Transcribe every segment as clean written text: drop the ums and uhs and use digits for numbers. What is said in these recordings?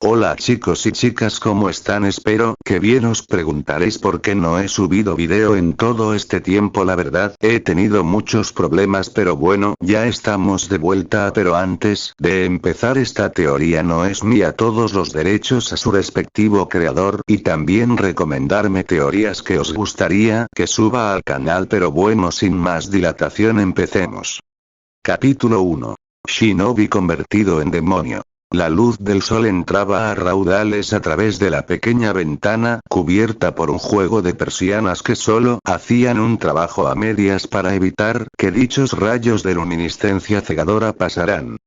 Hola chicos y chicas, ¿cómo están? Espero que bien. Os preguntaréis por qué no he subido video en todo este tiempo. La verdad, he tenido muchos problemas, pero bueno, ya estamos de vuelta. Pero antes de empezar, esta teoría no es mía, todos los derechos a su respectivo creador, y también recomendarme teorías que os gustaría que suba al canal. Pero bueno, sin más dilatación, empecemos. Capítulo 1. Shinobi convertido en demonio. La luz del sol entraba a raudales a través de la pequeña ventana, cubierta por un juego de persianas que solo hacían un trabajo a medias para evitar que dichos rayos de luminiscencia cegadora pasaran.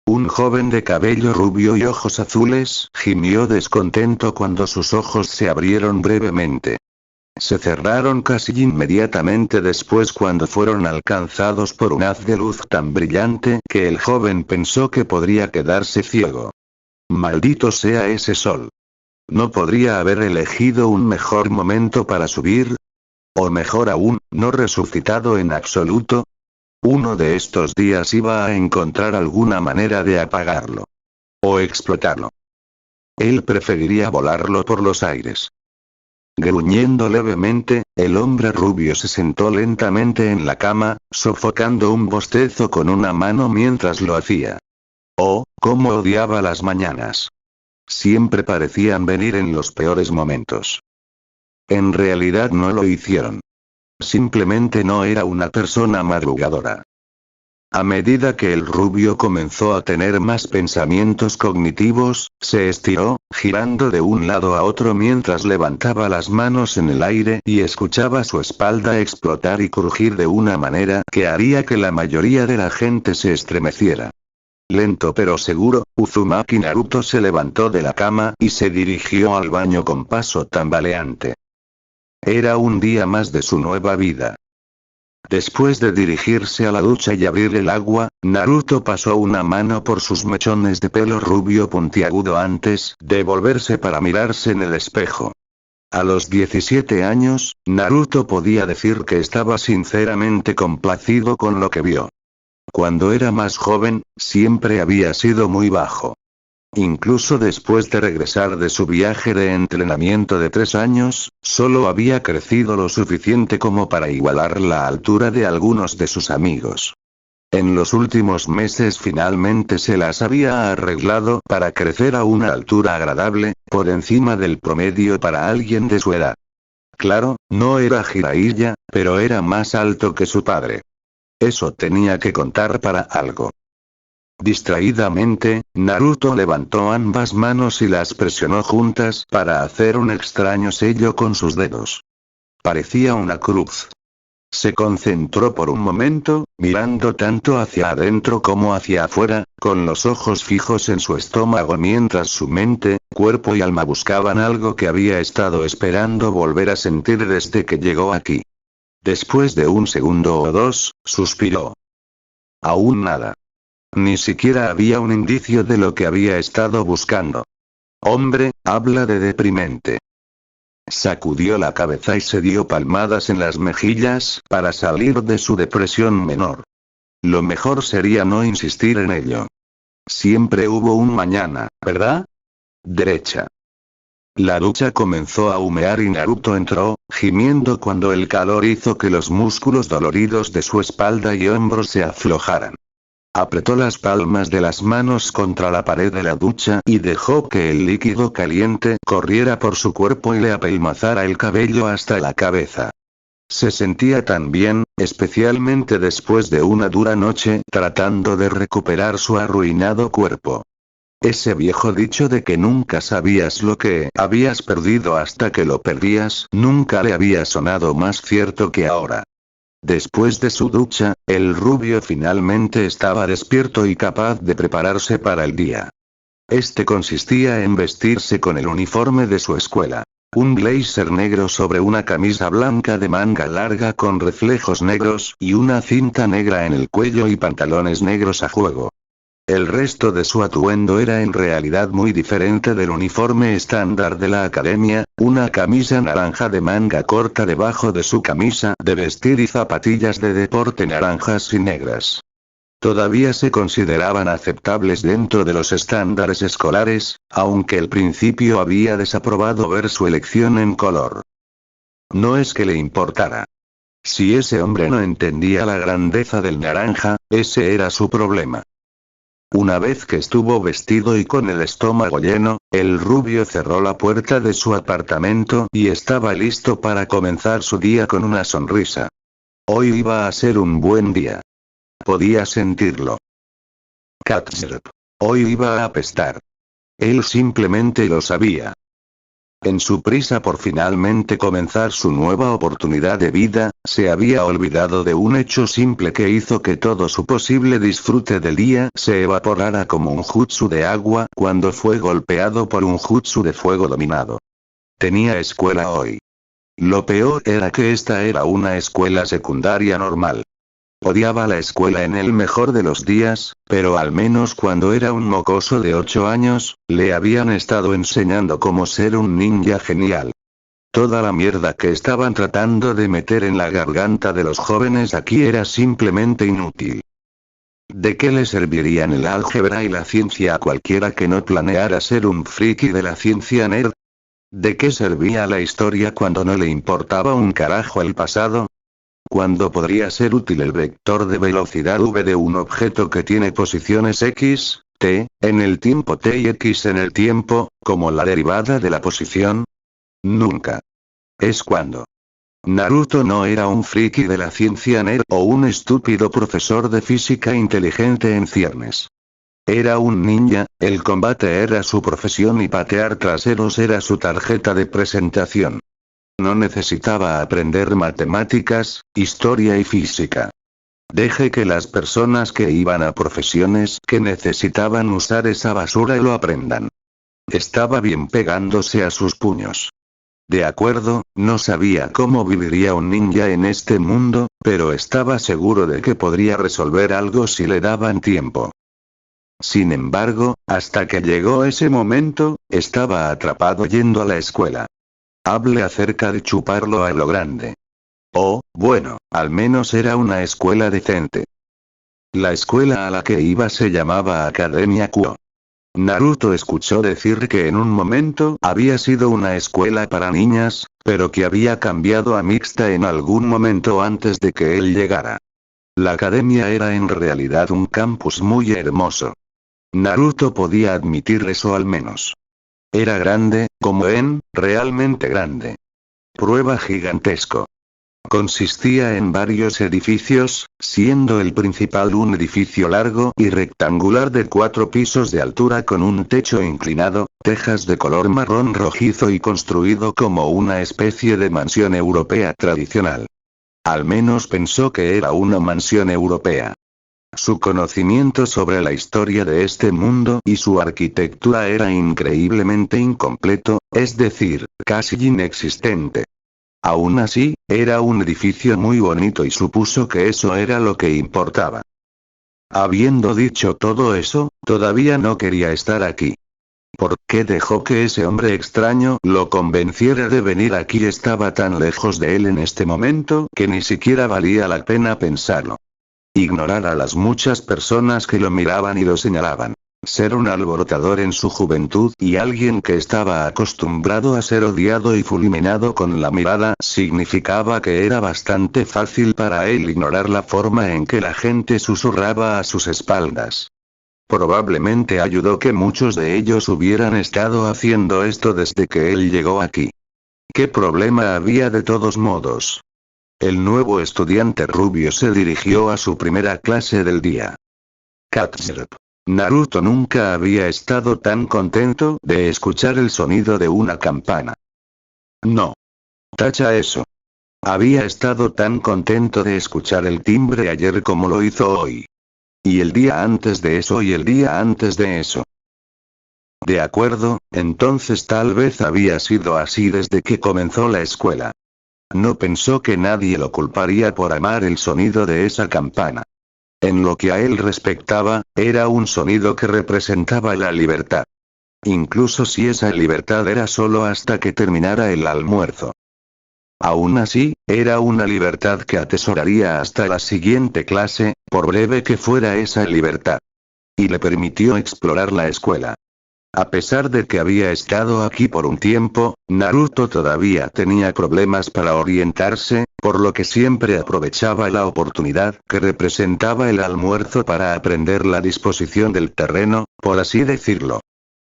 Un joven de cabello rubio y ojos azules gimió descontento cuando sus ojos se abrieron brevemente. Se cerraron casi inmediatamente después cuando fueron alcanzados por un haz de luz tan brillante que el joven pensó que podría quedarse ciego. Maldito sea ese sol. ¿No podría haber elegido un mejor momento para subir? O mejor aún, ¿no resucitado en absoluto? Uno de estos días iba a encontrar alguna manera de apagarlo. O explotarlo. Él preferiría volarlo por los aires. Gruñendo levemente, el hombre rubio se sentó lentamente en la cama, sofocando un bostezo con una mano mientras lo hacía. Oh, cómo odiaba las mañanas. Siempre parecían venir en los peores momentos. En realidad no lo hicieron. Simplemente no era una persona madrugadora. A medida que el rubio comenzó a tener más pensamientos cognitivos, se estiró, girando de un lado a otro mientras levantaba las manos en el aire y escuchaba su espalda explotar y crujir de una manera que haría que la mayoría de la gente se estremeciera. Lento pero seguro, Uzumaki Naruto se levantó de la cama y se dirigió al baño con paso tambaleante. Era un día más de su nueva vida. Después de dirigirse a la ducha y abrir el agua, Naruto pasó una mano por sus mechones de pelo rubio puntiagudo antes de volverse para mirarse en el espejo. A los 17 años, Naruto podía decir que estaba sinceramente complacido con lo que vio. Cuando era más joven, siempre había sido muy bajo. Incluso después de regresar de su viaje de entrenamiento de 3 años, solo había crecido lo suficiente como para igualar la altura de algunos de sus amigos. En los últimos meses finalmente se las había arreglado para crecer a una altura agradable, por encima del promedio para alguien de su edad. Claro, no era Jiraiya, pero era más alto que su padre. Eso tenía que contar para algo. Distraídamente, Naruto levantó ambas manos y las presionó juntas para hacer un extraño sello con sus dedos. Parecía una cruz. Se concentró por un momento, mirando tanto hacia adentro como hacia afuera, con los ojos fijos en su estómago mientras su mente, cuerpo y alma buscaban algo que había estado esperando volver a sentir desde que llegó aquí. Después de un segundo o dos, suspiró. Aún nada. Ni siquiera había un indicio de lo que había estado buscando. Hombre, habla de deprimente. Sacudió la cabeza y se dio palmadas en las mejillas para salir de su depresión menor. Lo mejor sería no insistir en ello. Siempre hubo un mañana, ¿verdad? Derecha. La ducha comenzó a humear y Naruto entró, gimiendo cuando el calor hizo que los músculos doloridos de su espalda y hombros se aflojaran. Apretó las palmas de las manos contra la pared de la ducha y dejó que el líquido caliente corriera por su cuerpo y le apelmazara el cabello hasta la cabeza. Se sentía tan bien, especialmente después de una dura noche tratando de recuperar su arruinado cuerpo. Ese viejo dicho de que nunca sabías lo que habías perdido hasta que lo perdías nunca le había sonado más cierto que ahora. Después de su ducha, el rubio finalmente estaba despierto y capaz de prepararse para el día. Este consistía en vestirse con el uniforme de su escuela. Un blazer negro sobre una camisa blanca de manga larga con reflejos negros y una cinta negra en el cuello y pantalones negros a juego. El resto de su atuendo era en realidad muy diferente del uniforme estándar de la academia, una camisa naranja de manga corta debajo de su camisa de vestir y zapatillas de deporte naranjas y negras. Todavía se consideraban aceptables dentro de los estándares escolares, aunque al principio había desaprobado ver su elección en color. No es que le importara. Si ese hombre no entendía la grandeza del naranja, ese era su problema. Una vez que estuvo vestido y con el estómago lleno, el rubio cerró la puerta de su apartamento y estaba listo para comenzar su día con una sonrisa. Hoy iba a ser un buen día. Podía sentirlo. Catnip. Hoy iba a apestar. Él simplemente lo sabía. En su prisa por finalmente comenzar su nueva oportunidad de vida, se había olvidado de un hecho simple que hizo que todo su posible disfrute del día se evaporara como un jutsu de agua cuando fue golpeado por un jutsu de fuego dominado. Tenía escuela hoy. Lo peor era que esta era una escuela secundaria normal. Odiaba la escuela en el mejor de los días, pero al menos cuando era un mocoso de 8 años, le habían estado enseñando cómo ser un ninja genial. Toda la mierda que estaban tratando de meter en la garganta de los jóvenes aquí era simplemente inútil. ¿De qué le servirían el álgebra y la ciencia a cualquiera que no planeara ser un friki de la ciencia nerd? ¿De qué servía la historia cuando no le importaba un carajo el pasado? ¿Cuándo podría ser útil el vector de velocidad v de un objeto que tiene posiciones x, t, en el tiempo t y x en el tiempo, como la derivada de la posición? Nunca. Es cuando. Naruto no era un friki de la ciencia nerd o un estúpido profesor de física inteligente en ciernes. Era un ninja, el combate era su profesión y patear traseros era su tarjeta de presentación. No necesitaba aprender matemáticas, historia y física. Deje que las personas que iban a profesiones que necesitaban usar esa basura lo aprendan. Estaba bien pegándose a sus puños. De acuerdo, no sabía cómo viviría un ninja en este mundo, pero estaba seguro de que podría resolver algo si le daban tiempo. Sin embargo, hasta que llegó ese momento, estaba atrapado yendo a la escuela. Hable acerca de chuparlo a lo grande. Oh, bueno, al menos era una escuela decente. La escuela a la que iba se llamaba Academia Kuo. Naruto escuchó decir que en un momento había sido una escuela para niñas, pero que había cambiado a mixta en algún momento antes de que él llegara. La academia era en realidad un campus muy hermoso. Naruto podía admitir eso al menos. Era grande, como realmente grande. Prueba gigantesco. Consistía en varios edificios, siendo el principal un edificio largo y rectangular de 4 pisos de altura con un techo inclinado, tejas de color marrón rojizo y construido como una especie de mansión europea tradicional. Al menos pensó que era una mansión europea. Su conocimiento sobre la historia de este mundo y su arquitectura era increíblemente incompleto, es decir, casi inexistente. Aún así, era un edificio muy bonito y supuso que eso era lo que importaba. Habiendo dicho todo eso, todavía no quería estar aquí. ¿Por qué dejó que ese hombre extraño lo convenciera de venir aquí? Estaba tan lejos de él en este momento que ni siquiera valía la pena pensarlo. Ignorar a las muchas personas que lo miraban y lo señalaban. Ser un alborotador en su juventud y alguien que estaba acostumbrado a ser odiado y fulminado con la mirada significaba que era bastante fácil para él ignorar la forma en que la gente susurraba a sus espaldas. Probablemente ayudó que muchos de ellos hubieran estado haciendo esto desde que él llegó aquí. ¿Qué problema había de todos modos? El nuevo estudiante rubio se dirigió a su primera clase del día. Catnip. Naruto nunca había estado tan contento de escuchar el sonido de una campana. No. Tacha eso. Había estado tan contento de escuchar el timbre ayer como lo hizo hoy. Y el día antes de eso y el día antes de eso. De acuerdo, entonces tal vez había sido así desde que comenzó la escuela. No pensó que nadie lo culparía por amar el sonido de esa campana. En lo que a él respectaba, era un sonido que representaba la libertad. Incluso si esa libertad era solo hasta que terminara el almuerzo. Aún así, era una libertad que atesoraría hasta la siguiente clase, por breve que fuera esa libertad. Y le permitió explorar la escuela. A pesar de que había estado aquí por un tiempo, Naruto todavía tenía problemas para orientarse, por lo que siempre aprovechaba la oportunidad que representaba el almuerzo para aprender la disposición del terreno, por así decirlo.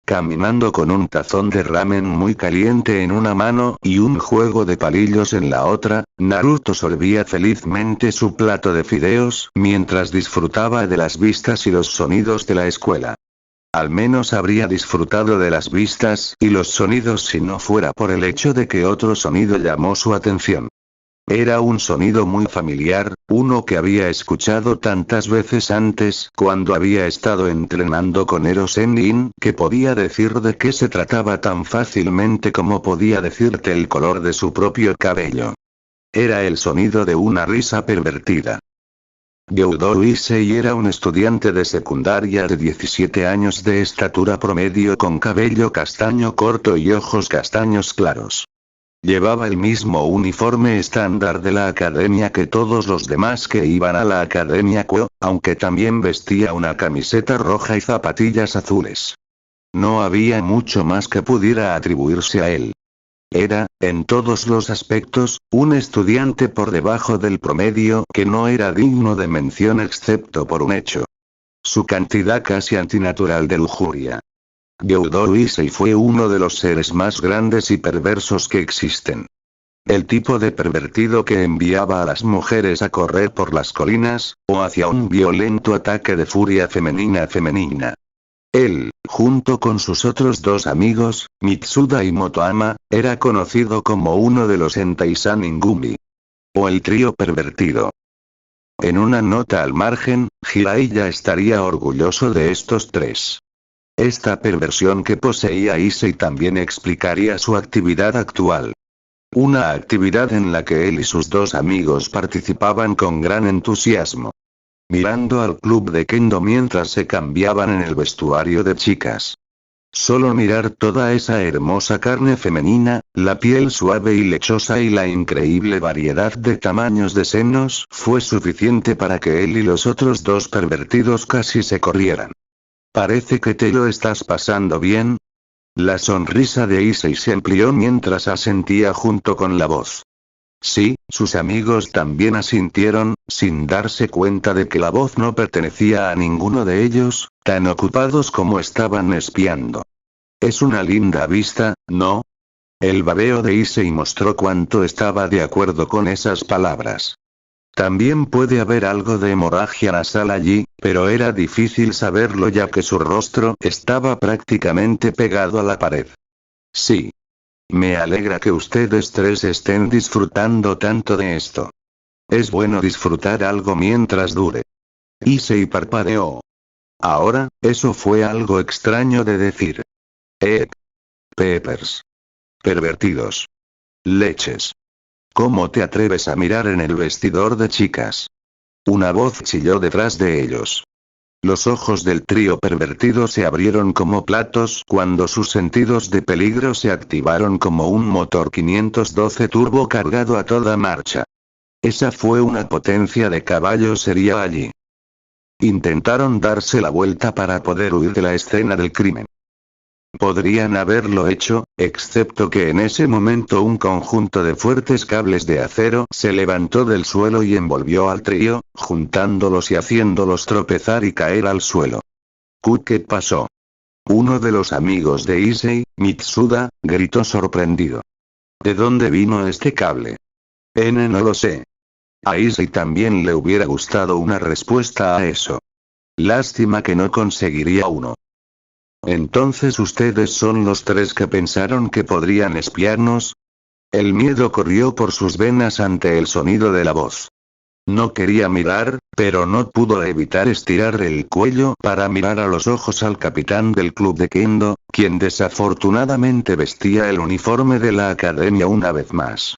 Caminando con un tazón de ramen muy caliente en una mano y un juego de palillos en la otra, Naruto sorbía felizmente su plato de fideos mientras disfrutaba de las vistas y los sonidos de la escuela. Al menos habría disfrutado de las vistas y los sonidos si no fuera por el hecho de que otro sonido llamó su atención. Era un sonido muy familiar, uno que había escuchado tantas veces antes cuando había estado entrenando con Ero Sennin, que podía decir de qué se trataba tan fácilmente como podía decirte el color de su propio cabello. Era el sonido de una risa pervertida. Gyudo Issei era un estudiante de secundaria de 17 años de estatura promedio con cabello castaño corto y ojos castaños claros. Llevaba el mismo uniforme estándar de la academia que todos los demás que iban a la academia Kuo, aunque también vestía una camiseta roja y zapatillas azules. No había mucho más que pudiera atribuirse a él. Era, en todos los aspectos, un estudiante por debajo del promedio que no era digno de mención excepto por un hecho. Su cantidad casi antinatural de lujuria. Gyudo Issei fue uno de los seres más grandes y perversos que existen. El tipo de pervertido que enviaba a las mujeres a correr por las colinas, o hacia un violento ataque de furia femenina. Él, junto con sus otros dos amigos, Mitsuda y Motoama, era conocido como uno de los Enteisan Ingumi. O el trío pervertido. En una nota al margen, Jiraiya estaría orgulloso de estos tres. Esta perversión que poseía Issei también explicaría su actividad actual. Una actividad en la que él y sus dos amigos participaban con gran entusiasmo. Mirando al club de Kendo mientras se cambiaban en el vestuario de chicas. Solo mirar toda esa hermosa carne femenina, la piel suave y lechosa y la increíble variedad de tamaños de senos fue suficiente para que él y los otros dos pervertidos casi se corrieran. Parece que te lo estás pasando bien. La sonrisa de Issei se amplió mientras asentía junto con la voz. Sí, sus amigos también asintieron, sin darse cuenta de que la voz no pertenecía a ninguno de ellos, tan ocupados como estaban espiando. Es una linda vista, ¿no? El babeo de Issei mostró cuánto estaba de acuerdo con esas palabras. También puede haber algo de hemorragia nasal allí, pero era difícil saberlo ya que su rostro estaba prácticamente pegado a la pared. Sí. Me alegra que ustedes tres estén disfrutando tanto de esto. Es bueno disfrutar algo mientras dure. Issei parpadeó. Ahora, eso fue algo extraño de decir. Peppers. Pervertidos. Leches. ¿Cómo te atreves a mirar en el vestidor de chicas? Una voz chilló detrás de ellos. Los ojos del trío pervertido se abrieron como platos cuando sus sentidos de peligro se activaron como un motor 512 turbo cargado a toda marcha. Esa fue una potencia de caballo sería allí. Intentaron darse la vuelta para poder huir de la escena del crimen. Podrían haberlo hecho, excepto que en ese momento un conjunto de fuertes cables de acero se levantó del suelo y envolvió al trío, juntándolos y haciéndolos tropezar y caer al suelo. ¿Qué pasó? Uno de los amigos de Issei, Mitsuda, gritó sorprendido. ¿De dónde vino este cable? No lo sé. A Issei también le hubiera gustado una respuesta a eso. Lástima que no conseguiría uno. Entonces ustedes son los tres que pensaron que podrían espiarnos. El miedo corrió por sus venas ante el sonido de la voz. No quería mirar, pero no pudo evitar estirar el cuello para mirar a los ojos al capitán del club de Kendo, quien desafortunadamente vestía el uniforme de la academia una vez más.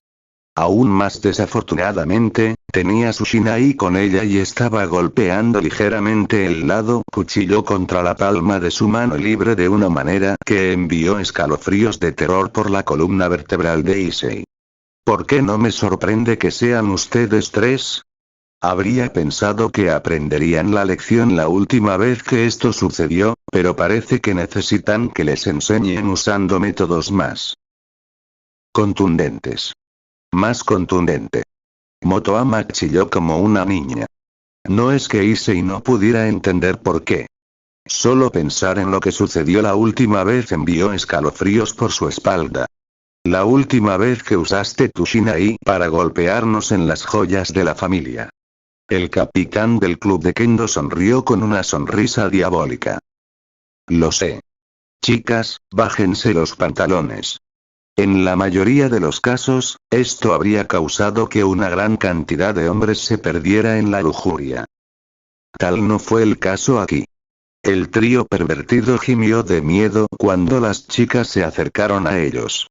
Aún más desafortunadamente, tenía su Shinai con ella y estaba golpeando ligeramente el lado cuchillo contra la palma de su mano libre de una manera que envió escalofríos de terror por la columna vertebral de Issei. ¿Por qué no me sorprende que sean ustedes tres? Habría pensado que aprenderían la lección la última vez que esto sucedió, pero parece que necesitan que les enseñen usando métodos más contundentes. Más contundente. Motoama chilló como una niña. No es que Issei no pudiera entender por qué. Solo pensar en lo que sucedió la última vez envió escalofríos por su espalda. La última vez que usaste tu Shinai para golpearnos en las joyas de la familia. El capitán del club de Kendo sonrió con una sonrisa diabólica. Lo sé. Chicas, bájense los pantalones. En la mayoría de los casos, esto habría causado que una gran cantidad de hombres se perdiera en la lujuria. Tal no fue el caso aquí. El trío pervertido gimió de miedo cuando las chicas se acercaron a ellos.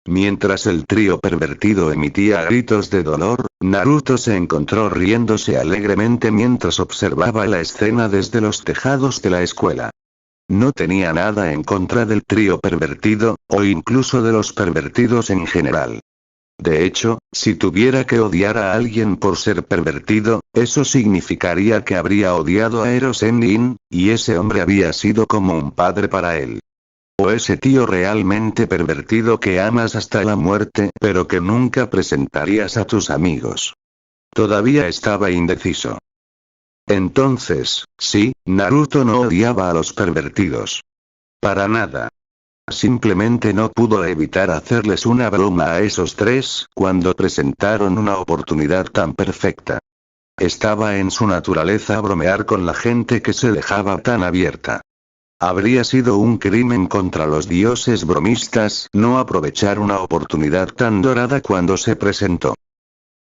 Mientras el trío pervertido emitía gritos de dolor, Naruto se encontró riéndose alegremente mientras observaba la escena desde los tejados de la escuela. No tenía nada en contra del trío pervertido, o incluso de los pervertidos en general. De hecho, si tuviera que odiar a alguien por ser pervertido, eso significaría que habría odiado a Ero Sennin, y ese hombre había sido como un padre para él. O ese tío realmente pervertido que amas hasta la muerte, pero que nunca presentarías a tus amigos. Todavía estaba indeciso. Entonces, sí, Naruto no odiaba a los pervertidos. Para nada. Simplemente no pudo evitar hacerles una broma a esos tres cuando presentaron una oportunidad tan perfecta. Estaba en su naturaleza bromear con la gente que se dejaba tan abierta. Habría sido un crimen contra los dioses bromistas no aprovechar una oportunidad tan dorada cuando se presentó.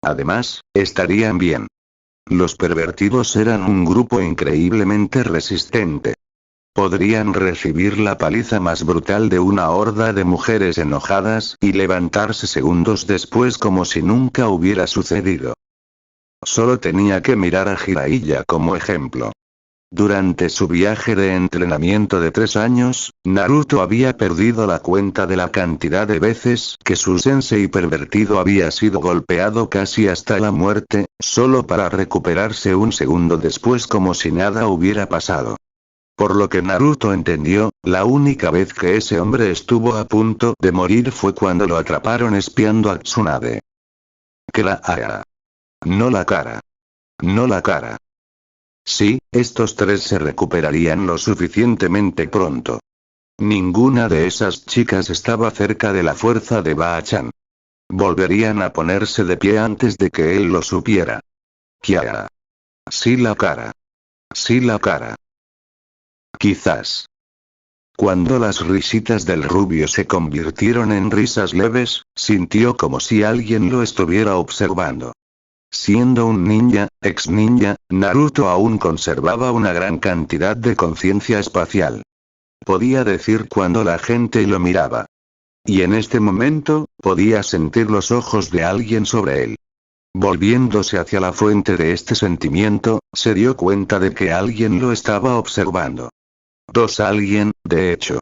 Además, estarían bien. Los pervertidos eran un grupo increíblemente resistente. Podrían recibir la paliza más brutal de una horda de mujeres enojadas y levantarse segundos después como si nunca hubiera sucedido. Solo tenía que mirar a Jiraiya como ejemplo. Durante su viaje de entrenamiento de 3 años, Naruto había perdido la cuenta de la cantidad de veces que su sensei pervertido había sido golpeado casi hasta la muerte, solo para recuperarse un segundo después como si nada hubiera pasado. Por lo que Naruto entendió, la única vez que ese hombre estuvo a punto de morir fue cuando lo atraparon espiando a Tsunade. Que la haga. No la cara. No la cara. Sí, estos tres se recuperarían lo suficientemente pronto. Ninguna de esas chicas estaba cerca de la fuerza de Bachan. Volverían a ponerse de pie antes de que él lo supiera. Kiara. Sí la cara. Sí la cara. Quizás. Cuando las risitas del rubio se convirtieron en risas leves, sintió como si alguien lo estuviera observando. Siendo un ninja, ex ninja, Naruto aún conservaba una gran cantidad de conciencia espacial. Podía decir cuando la gente lo miraba. Y en este momento, podía sentir los ojos de alguien sobre él. Volviéndose hacia la fuente de este sentimiento, se dio cuenta de que alguien lo estaba observando. Alguien, de hecho.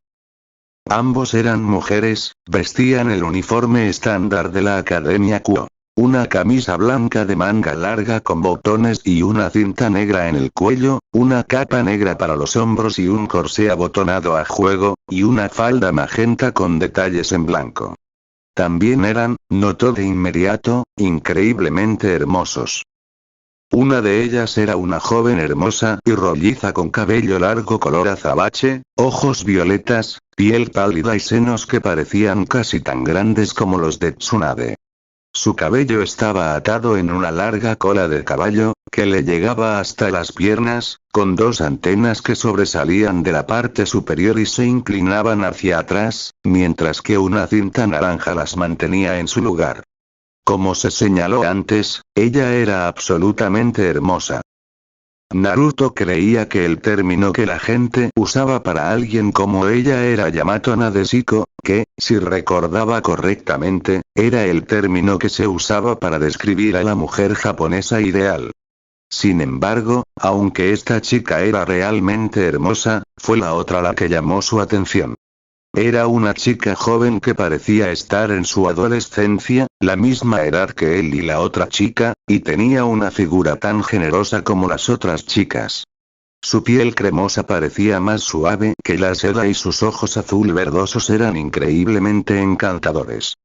Ambos eran mujeres, vestían el uniforme estándar de la Academia Kuo. Una camisa blanca de manga larga con botones y una cinta negra en el cuello, una capa negra para los hombros y un corsé abotonado a juego, y una falda magenta con detalles en blanco. También eran, notó de inmediato, increíblemente hermosos. Una de ellas era una joven hermosa y rolliza con cabello largo color azabache, ojos violetas, piel pálida y senos que parecían casi tan grandes como los de Tsunade. Su cabello estaba atado en una larga cola de caballo, que le llegaba hasta las piernas, con 2 antenas que sobresalían de la parte superior y se inclinaban hacia atrás, mientras que una cinta naranja las mantenía en su lugar. Como se señaló antes, ella era absolutamente hermosa. Naruto creía que el término que la gente usaba para alguien como ella era Yamato Nadeshiko, que, si recordaba correctamente, era el término que se usaba para describir a la mujer japonesa ideal. Sin embargo, aunque esta chica era realmente hermosa, fue la otra la que llamó su atención. Era una chica joven que parecía estar en su adolescencia, la misma edad que él y la otra chica, y tenía una figura tan generosa como las otras chicas. Su piel cremosa parecía más suave que la seda y sus ojos azul verdosos eran increíblemente encantadores.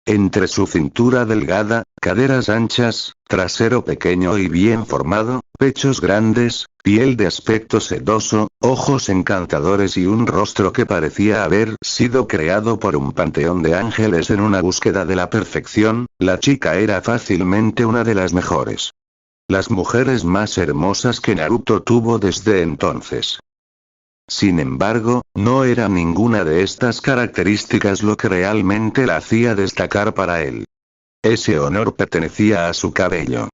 Entre su cintura delgada, caderas anchas, trasero pequeño y bien formado, pechos grandes, piel de aspecto sedoso, ojos encantadores y un rostro que parecía haber sido creado por un panteón de ángeles en una búsqueda de la perfección, la chica era fácilmente una de las mejores. Las mujeres más hermosas que Naruto tuvo desde entonces. Sin embargo, no era ninguna de estas características lo que realmente la hacía destacar para él. Ese honor pertenecía a su cabello.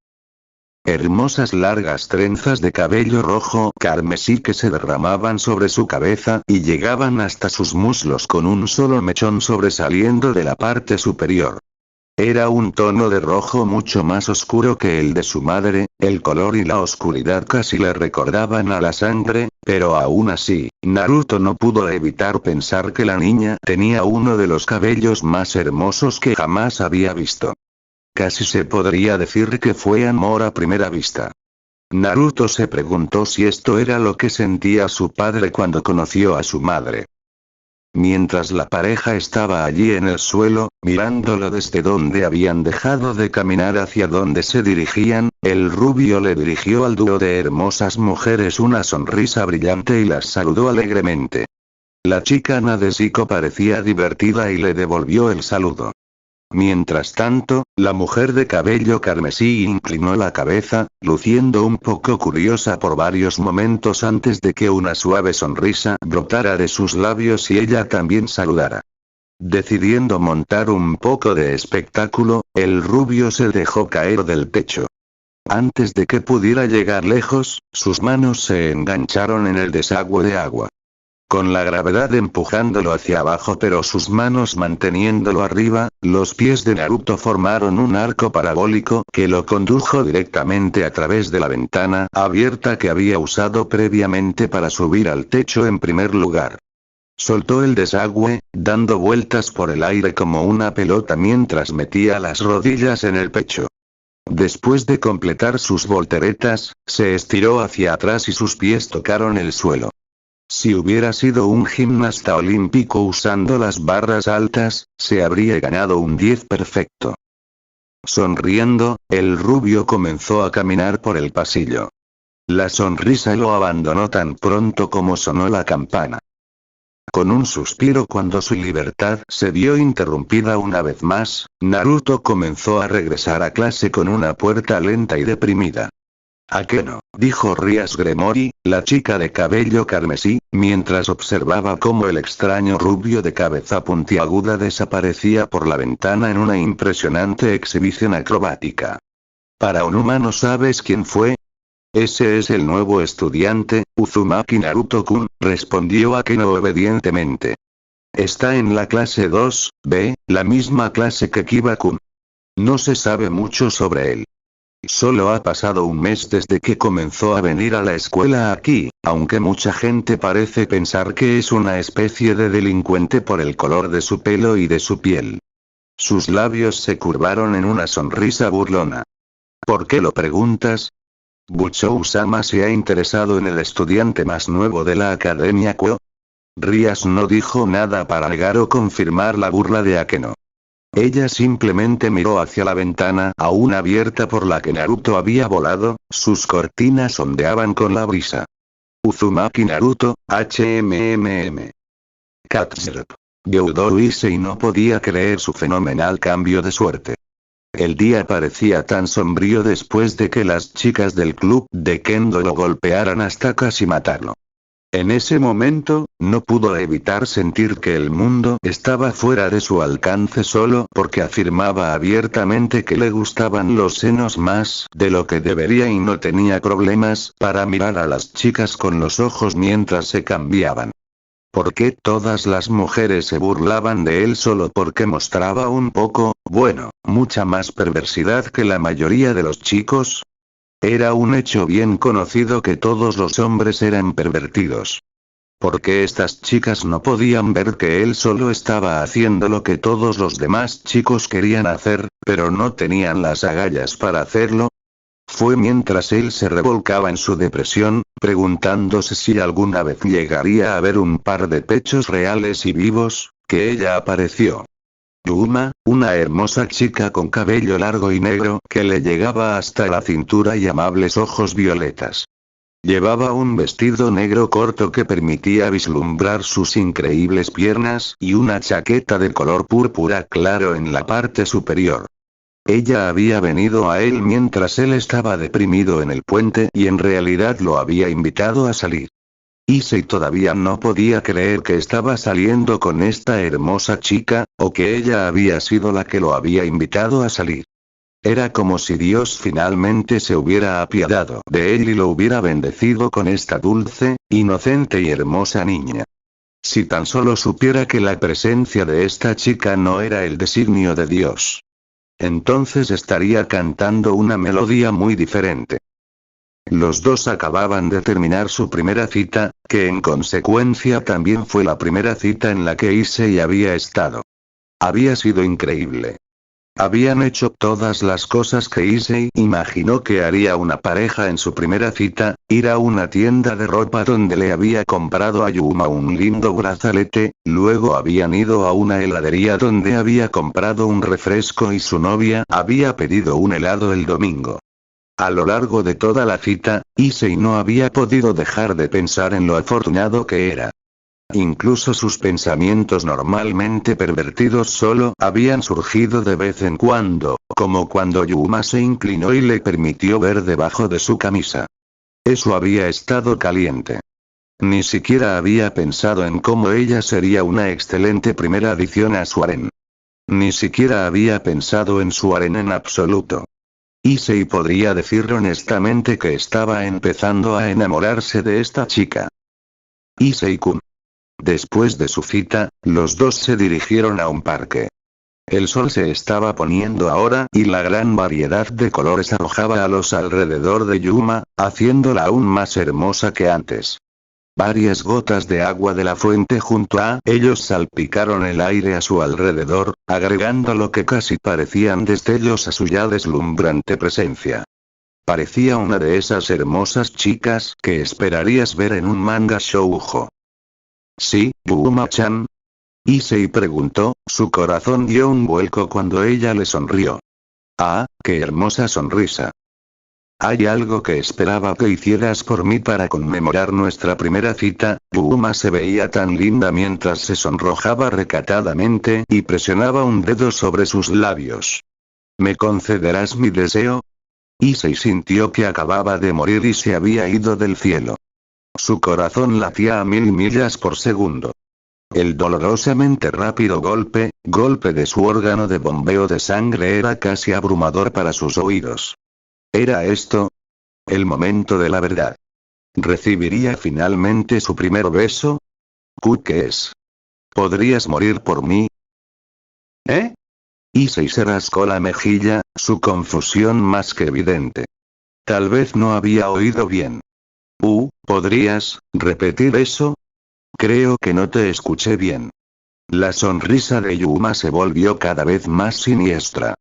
Hermosas largas trenzas de cabello rojo carmesí que se derramaban sobre su cabeza y llegaban hasta sus muslos con un solo mechón sobresaliendo de la parte superior. Era un tono de rojo mucho más oscuro que el de su madre, el color y la oscuridad casi le recordaban a la sangre, pero aún así, Naruto no pudo evitar pensar que la niña tenía uno de los cabellos más hermosos que jamás había visto. Casi se podría decir que fue amor a primera vista. Naruto se preguntó si esto era lo que sentía su padre cuando conoció a su madre. Mientras la pareja estaba allí en el suelo, mirándolo desde donde habían dejado de caminar hacia donde se dirigían, el rubio le dirigió al dúo de hermosas mujeres una sonrisa brillante y las saludó alegremente. La chica Nadeshiko parecía divertida y le devolvió el saludo. Mientras tanto, la mujer de cabello carmesí inclinó la cabeza, luciendo un poco curiosa por varios momentos antes de que una suave sonrisa brotara de sus labios y ella también saludara. Decidiendo montar un poco de espectáculo, el rubio se dejó caer del techo. Antes de que pudiera llegar lejos, sus manos se engancharon en el desagüe de agua. Con la gravedad empujándolo hacia abajo pero sus manos manteniéndolo arriba, los pies de Naruto formaron un arco parabólico que lo condujo directamente a través de la ventana abierta que había usado previamente para subir al techo en primer lugar. Soltó el desagüe, dando vueltas por el aire como una pelota mientras metía las rodillas en el pecho. Después de completar sus volteretas, se estiró hacia atrás y sus pies tocaron el suelo. Si hubiera sido un gimnasta olímpico usando las barras altas, se habría ganado un 10 perfecto. Sonriendo, el rubio comenzó a caminar por el pasillo. La sonrisa lo abandonó tan pronto como sonó la campana. Con un suspiro cuando su libertad se vio interrumpida una vez más, Naruto comenzó a regresar a clase con una puerta lenta y deprimida. Akeno, dijo Rias Gremory, la chica de cabello carmesí, mientras observaba cómo el extraño rubio de cabeza puntiaguda desaparecía por la ventana en una impresionante exhibición acrobática. Para un humano, ¿sabes quién fue? Ese es el nuevo estudiante, Uzumaki Naruto-kun, respondió Akeno obedientemente. Está en la clase 2B, la misma clase que Kiba-kun. No se sabe mucho sobre él. Solo ha pasado un mes desde que comenzó a venir a la escuela aquí, aunque mucha gente parece pensar que es una especie de delincuente por el color de su pelo y de su piel. Sus labios se curvaron en una sonrisa burlona. ¿Por qué lo preguntas? ¿Buchou-sama se ha interesado en el estudiante más nuevo de la Academia Kuo? Rias no dijo nada para negar o confirmar la burla de Akeno. Ella simplemente miró hacia la ventana aún abierta por la que Naruto había volado, sus cortinas ondeaban con la brisa. Uzumaki Naruto, HMMM. Katsurp. Gyoudo Issei no podía creer su fenomenal cambio de suerte. El día parecía tan sombrío después de que las chicas del club de Kendo lo golpearan hasta casi matarlo. En ese momento, no pudo evitar sentir que el mundo estaba fuera de su alcance solo porque afirmaba abiertamente que le gustaban los senos más de lo que debería y no tenía problemas para mirar a las chicas con los ojos mientras se cambiaban. ¿Por qué todas las mujeres se burlaban de él solo porque mostraba un poco, bueno, mucha más perversidad que la mayoría de los chicos? Era un hecho bien conocido que todos los hombres eran pervertidos. ¿Por qué estas chicas no podían ver que él solo estaba haciendo lo que todos los demás chicos querían hacer, pero no tenían las agallas para hacerlo? Fue mientras él se revolcaba en su depresión, preguntándose si alguna vez llegaría a ver un par de pechos reales y vivos, que ella apareció. Yuma, una hermosa chica con cabello largo y negro que le llegaba hasta la cintura y amables ojos violetas. Llevaba un vestido negro corto que permitía vislumbrar sus increíbles piernas y una chaqueta de color púrpura claro en la parte superior. Ella había venido a él mientras él estaba deprimido en el puente y en realidad lo había invitado a salir. Issei todavía no podía creer que estaba saliendo con esta hermosa chica, o que ella había sido la que lo había invitado a salir. Era como si Dios finalmente se hubiera apiadado de él y lo hubiera bendecido con esta dulce, inocente y hermosa niña. Si tan solo supiera que la presencia de esta chica no era el designio de Dios. Entonces estaría cantando una melodía muy diferente. Los dos acababan de terminar su primera cita, que en consecuencia también fue la primera cita en la que Issei había estado. Había sido increíble. Habían hecho todas las cosas que Issei imaginó que haría una pareja en su primera cita, ir a una tienda de ropa donde le había comprado a Yuma un lindo brazalete, luego habían ido a una heladería donde había comprado un refresco y su novia había pedido un helado el domingo. A lo largo de toda la cita, Issei no había podido dejar de pensar en lo afortunado que era. Incluso sus pensamientos normalmente pervertidos solo habían surgido de vez en cuando, como cuando Yuma se inclinó y le permitió ver debajo de su camisa. Eso había estado caliente. Ni siquiera había pensado en cómo ella sería una excelente primera adición a su harén. Ni siquiera había pensado en su harén en absoluto. Issei podría decir honestamente que estaba empezando a enamorarse de esta chica. Issei-kun. Después de su cita, los dos se dirigieron a un parque. El sol se estaba poniendo ahora y la gran variedad de colores arrojaba a los alrededor de Yuma, haciéndola aún más hermosa que antes. Varias gotas de agua de la fuente junto a ellos salpicaron el aire a su alrededor, agregando lo que casi parecían destellos a su ya deslumbrante presencia. Parecía una de esas hermosas chicas que esperarías ver en un manga shoujo. ¿Sí, Yuma-chan? Issei preguntó, su corazón dio un vuelco cuando ella le sonrió. Ah, qué hermosa sonrisa. ¿Hay algo que esperaba que hicieras por mí para conmemorar nuestra primera cita? Yuma se veía tan linda mientras se sonrojaba recatadamente y presionaba un dedo sobre sus labios. ¿Me concederás mi deseo? Issei sintió que acababa de morir y se había ido del cielo. Su corazón latía a 1000 millas por segundo. El dolorosamente rápido golpe de su órgano de bombeo de sangre era casi abrumador para sus oídos. ¿Era esto? El momento de la verdad. ¿Recibiría finalmente su primer beso? ¿Qué es? ¿Podrías morir por mí? ¿Eh? Issei se rascó la mejilla, su confusión más que evidente. Tal vez no había oído bien. ¿Podrías repetir eso? Creo que no te escuché bien. La sonrisa de Yuma se volvió cada vez más siniestra.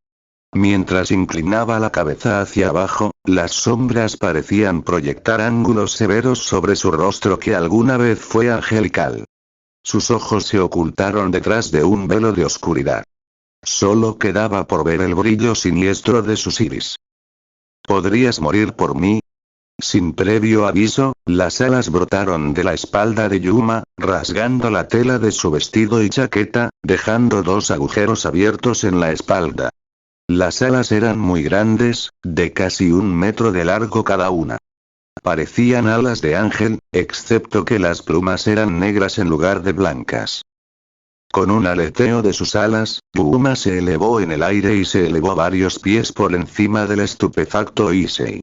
Mientras inclinaba la cabeza hacia abajo, las sombras parecían proyectar ángulos severos sobre su rostro que alguna vez fue angelical. Sus ojos se ocultaron detrás de un velo de oscuridad. Solo quedaba por ver el brillo siniestro de sus iris. ¿Podrías morir por mí? Sin previo aviso, las alas brotaron de la espalda de Yuma, rasgando la tela de su vestido y chaqueta, dejando dos agujeros abiertos en la espalda. Las alas eran muy grandes, de casi 1 metro de largo cada una. Parecían alas de ángel, excepto que las plumas eran negras en lugar de blancas. Con un aleteo de sus alas, Yuma se elevó en el aire y se elevó varios pies por encima del estupefacto Issei.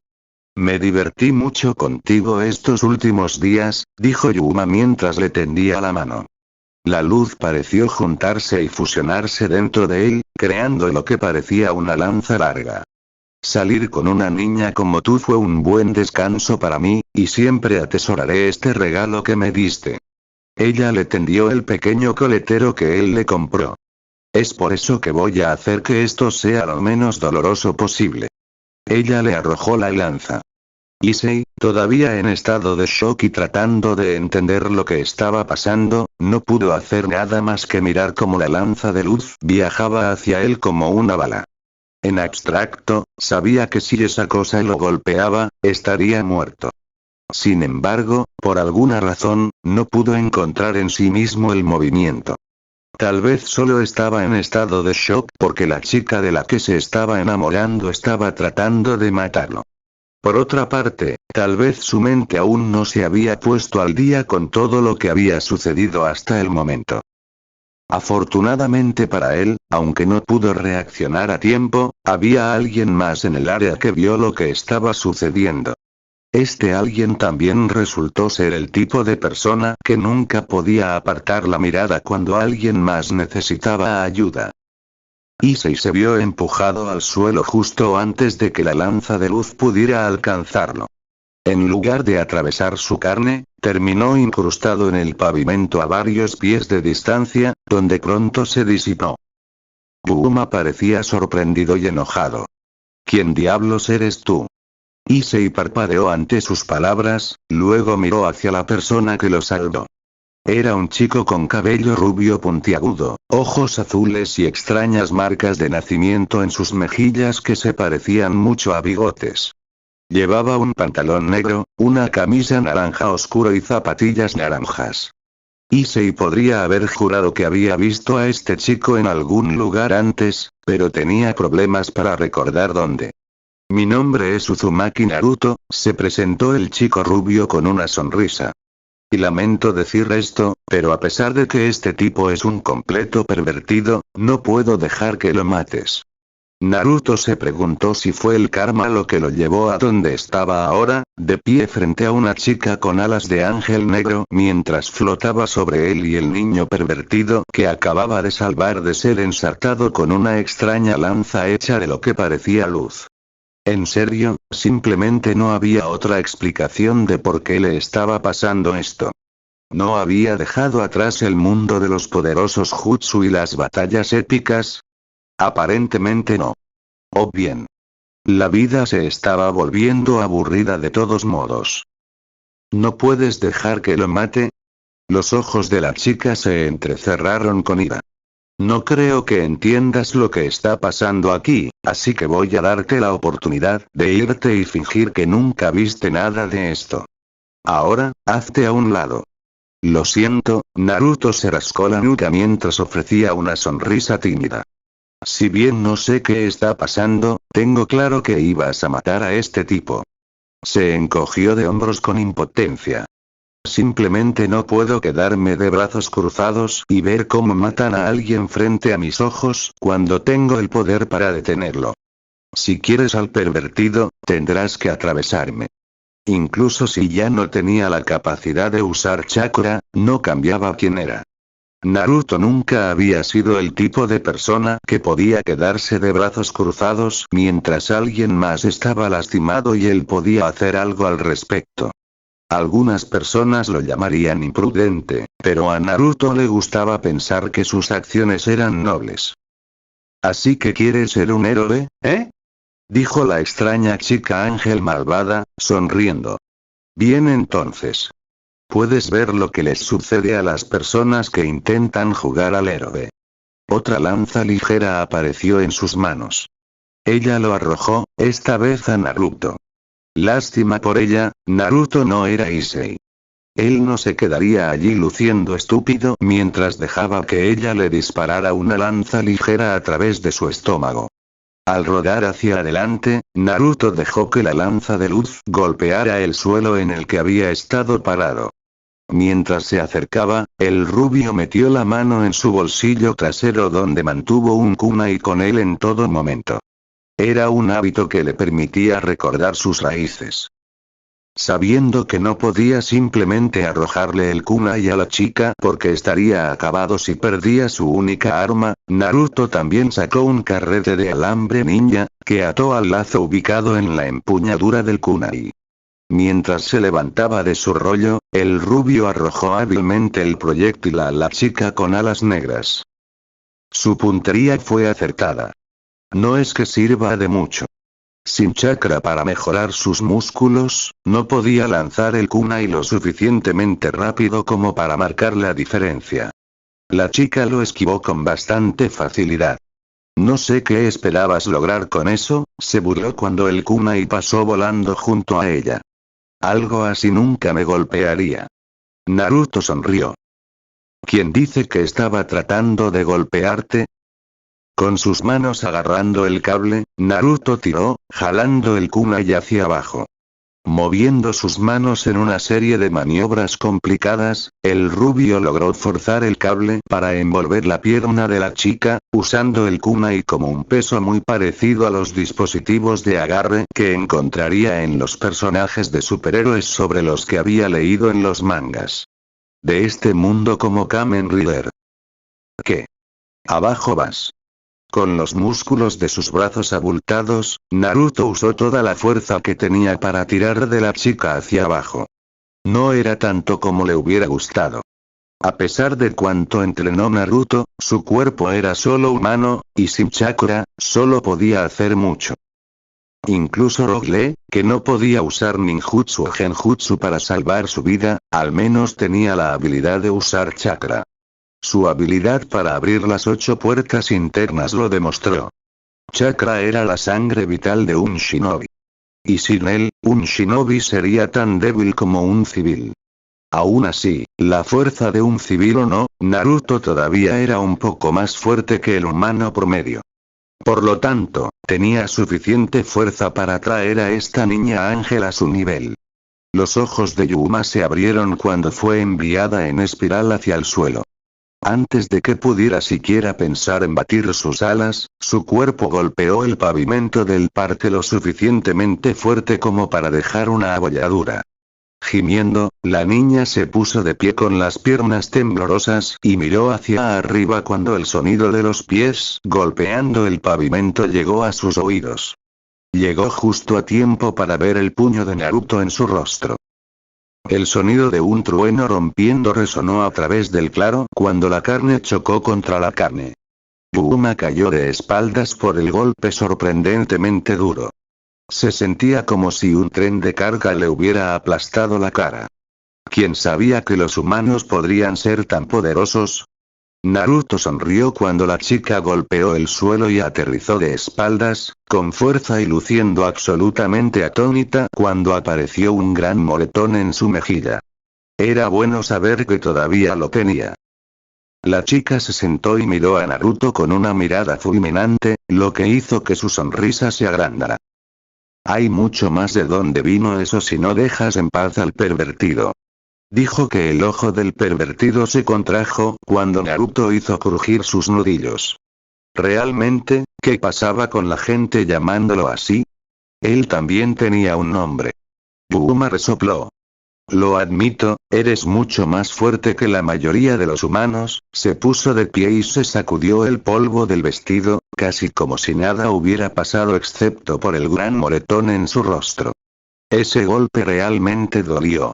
Me divertí mucho contigo estos últimos días, dijo Yuma mientras le tendía la mano. La luz pareció juntarse y fusionarse dentro de él, creando lo que parecía una lanza larga. Salir con una niña como tú fue un buen descanso para mí, y siempre atesoraré este regalo que me diste. Ella le tendió el pequeño coletero que él le compró. Es por eso que voy a hacer que esto sea lo menos doloroso posible. Ella le arrojó la lanza. Issei, todavía en estado de shock y tratando de entender lo que estaba pasando, no pudo hacer nada más que mirar cómo la lanza de luz viajaba hacia él como una bala. En abstracto, sabía que si esa cosa lo golpeaba, estaría muerto. Sin embargo, por alguna razón, no pudo encontrar en sí mismo el movimiento. Tal vez solo estaba en estado de shock porque la chica de la que se estaba enamorando estaba tratando de matarlo. Por otra parte, tal vez su mente aún no se había puesto al día con todo lo que había sucedido hasta el momento. Afortunadamente para él, aunque no pudo reaccionar a tiempo, había alguien más en el área que vio lo que estaba sucediendo. Este alguien también resultó ser el tipo de persona que nunca podía apartar la mirada cuando alguien más necesitaba ayuda. Issei se vio empujado al suelo justo antes de que la lanza de luz pudiera alcanzarlo. En lugar de atravesar su carne, terminó incrustado en el pavimento a varios pies de distancia, donde pronto se disipó. Buma parecía sorprendido y enojado. ¿Quién diablos eres tú? Issei parpadeó ante sus palabras, luego miró hacia la persona que lo salvó. Era un chico con cabello rubio puntiagudo, ojos azules y extrañas marcas de nacimiento en sus mejillas que se parecían mucho a bigotes. Llevaba un pantalón negro, una camisa naranja oscuro y zapatillas naranjas. Issei podría haber jurado que había visto a este chico en algún lugar antes, pero tenía problemas para recordar dónde. Mi nombre es Uzumaki Naruto, se presentó el chico rubio con una sonrisa. Y lamento decir esto, pero a pesar de que este tipo es un completo pervertido, no puedo dejar que lo mates. Naruto se preguntó si fue el karma lo que lo llevó a donde estaba ahora, de pie frente a una chica con alas de ángel negro mientras flotaba sobre él y el niño pervertido que acababa de salvar de ser ensartado con una extraña lanza hecha de lo que parecía luz. En serio, simplemente no había otra explicación de por qué le estaba pasando esto. ¿No había dejado atrás el mundo de los poderosos jutsu y las batallas épicas? Aparentemente no. O bien. La vida se estaba volviendo aburrida de todos modos. ¿No puedes dejar que lo mate? Los ojos de la chica se entrecerraron con ira. No creo que entiendas lo que está pasando aquí, así que voy a darte la oportunidad de irte y fingir que nunca viste nada de esto. Ahora, hazte a un lado. Lo siento, Naruto se rascó la nuca mientras ofrecía una sonrisa tímida. Si bien no sé qué está pasando, tengo claro que ibas a matar a este tipo. Se encogió de hombros con impotencia. Simplemente no puedo quedarme de brazos cruzados y ver cómo matan a alguien frente a mis ojos cuando tengo el poder para detenerlo. Si quieres al pervertido, tendrás que atravesarme. Incluso si ya no tenía la capacidad de usar chakra, no cambiaba quién era. Naruto nunca había sido el tipo de persona que podía quedarse de brazos cruzados mientras alguien más estaba lastimado y él podía hacer algo al respecto. Algunas personas lo llamarían imprudente, pero a Naruto le gustaba pensar que sus acciones eran nobles. ¿Así que quieres ser un héroe, eh? Dijo la extraña chica ángel malvada, sonriendo. Bien entonces. Puedes ver lo que les sucede a las personas que intentan jugar al héroe. Otra lanza ligera apareció en sus manos. Ella lo arrojó, esta vez a Naruto. Lástima por ella, Naruto no era Issei. Él no se quedaría allí luciendo estúpido mientras dejaba que ella le disparara una lanza ligera a través de su estómago. Al rodar hacia adelante, Naruto dejó que la lanza de luz golpeara el suelo en el que había estado parado. Mientras se acercaba, el rubio metió la mano en su bolsillo trasero donde mantuvo un kunai con él en todo momento. Era un hábito que le permitía recordar sus raíces. Sabiendo que no podía simplemente arrojarle el kunai a la chica porque estaría acabado si perdía su única arma, Naruto también sacó un carrete de alambre ninja, que ató al lazo ubicado en la empuñadura del kunai. Mientras se levantaba de su rollo, el rubio arrojó hábilmente el proyectil a la chica con alas negras. Su puntería fue acertada. No es que sirva de mucho. Sin chakra para mejorar sus músculos, no podía lanzar el kunai lo suficientemente rápido como para marcar la diferencia. La chica lo esquivó con bastante facilidad. No sé qué esperabas lograr con eso, se burló cuando el kunai pasó volando junto a ella. Algo así nunca me golpearía. Naruto sonrió. ¿Quién dice que estaba tratando de golpearte? Con sus manos agarrando el cable, Naruto tiró, jalando el kunai hacia abajo. Moviendo sus manos en una serie de maniobras complicadas, el rubio logró forzar el cable para envolver la pierna de la chica, usando el kunai como un peso muy parecido a los dispositivos de agarre que encontraría en los personajes de superhéroes sobre los que había leído en los mangas. De este mundo como Kamen Rider. ¿Qué? Abajo vas. Con los músculos de sus brazos abultados, Naruto usó toda la fuerza que tenía para tirar de la chica hacia abajo. No era tanto como le hubiera gustado. A pesar de cuanto entrenó Naruto, su cuerpo era solo humano, y sin chakra, solo podía hacer mucho. Incluso Rock Lee, que no podía usar ninjutsu o genjutsu para salvar su vida, al menos tenía la habilidad de usar chakra. Su habilidad para abrir las 8 puertas internas lo demostró. Chakra era la sangre vital de un shinobi. Y sin él, un shinobi sería tan débil como un civil. Aún así, la fuerza de un civil o no, Naruto todavía era un poco más fuerte que el humano promedio. Por lo tanto, tenía suficiente fuerza para traer a esta niña ángel a su nivel. Los ojos de Yuma se abrieron cuando fue enviada en espiral hacia el suelo. Antes de que pudiera siquiera pensar en batir sus alas, su cuerpo golpeó el pavimento del parque lo suficientemente fuerte como para dejar una abolladura. Gimiendo, la niña se puso de pie con las piernas temblorosas y miró hacia arriba cuando el sonido de los pies golpeando el pavimento llegó a sus oídos. Llegó justo a tiempo para ver el puño de Naruto en su rostro. El sonido de un trueno rompiendo resonó a través del claro cuando la carne chocó contra la carne. Bulma cayó de espaldas por el golpe sorprendentemente duro. Se sentía como si un tren de carga le hubiera aplastado la cara. ¿Quién sabía que los humanos podrían ser tan poderosos? Naruto sonrió cuando la chica golpeó el suelo y aterrizó de espaldas, con fuerza y luciendo absolutamente atónita cuando apareció un gran moretón en su mejilla. Era bueno saber que todavía lo tenía. La chica se sentó y miró a Naruto con una mirada fulminante, lo que hizo que su sonrisa se agrandara. Hay mucho más de dónde vino eso si no dejas en paz al pervertido. Dijo que el ojo del pervertido se contrajo cuando Naruto hizo crujir sus nudillos. ¿Realmente, qué pasaba con la gente llamándolo así? Él también tenía un nombre. Bulma resopló. Lo admito, eres mucho más fuerte que la mayoría de los humanos, se puso de pie y se sacudió el polvo del vestido, casi como si nada hubiera pasado excepto por el gran moretón en su rostro. Ese golpe realmente dolió.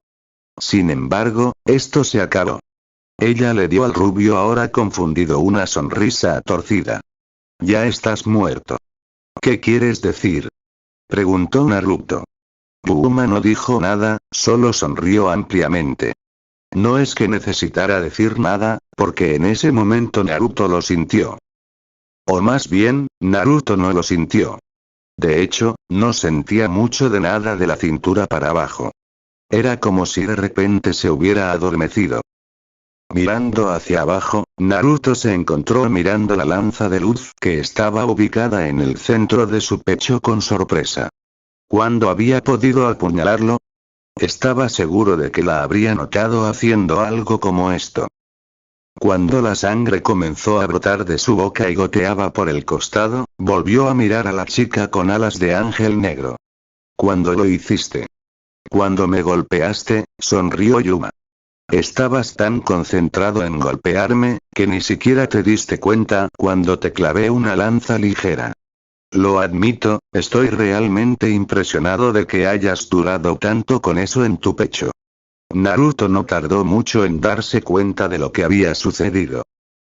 Sin embargo, esto se acabó. Ella le dio al rubio ahora confundido una sonrisa torcida. Ya estás muerto. ¿Qué quieres decir? Preguntó Naruto. Bulma no dijo nada, solo sonrió ampliamente. No es que necesitara decir nada, porque en ese momento Naruto lo sintió. O más bien, Naruto no lo sintió. De hecho, no sentía mucho de nada de la cintura para abajo. Era como si de repente se hubiera adormecido. Mirando hacia abajo, Naruto se encontró mirando la lanza de luz que estaba ubicada en el centro de su pecho con sorpresa. ¿Cuándo había podido apuñalarlo? Estaba seguro de que la habría notado haciendo algo como esto. Cuando la sangre comenzó a brotar de su boca y goteaba por el costado, volvió a mirar a la chica con alas de ángel negro. ¿Cuándo lo hiciste? Cuando me golpeaste, sonrió Yuma. Estabas tan concentrado en golpearme, que ni siquiera te diste cuenta cuando te clavé una lanza ligera. Lo admito, estoy realmente impresionado de que hayas durado tanto con eso en tu pecho. Naruto no tardó mucho en darse cuenta de lo que había sucedido.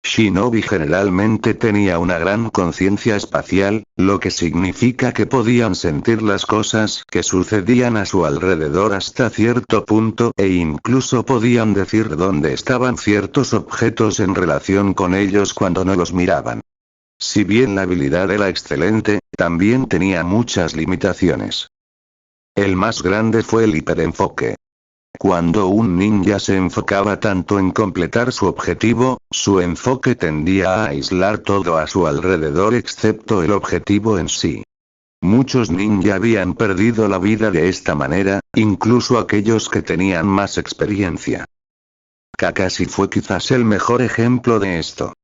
Shinobi generalmente tenía una gran conciencia espacial, lo que significa que podían sentir las cosas que sucedían a su alrededor hasta cierto punto e incluso podían decir dónde estaban ciertos objetos en relación con ellos cuando no los miraban. Si bien la habilidad era excelente, también tenía muchas limitaciones. El más grande fue el hiperenfoque. Cuando un ninja se enfocaba tanto en completar su objetivo, su enfoque tendía a aislar todo a su alrededor excepto el objetivo en sí. Muchos ninja habían perdido la vida de esta manera, incluso aquellos que tenían más experiencia. Kakashi fue quizás el mejor ejemplo de esto.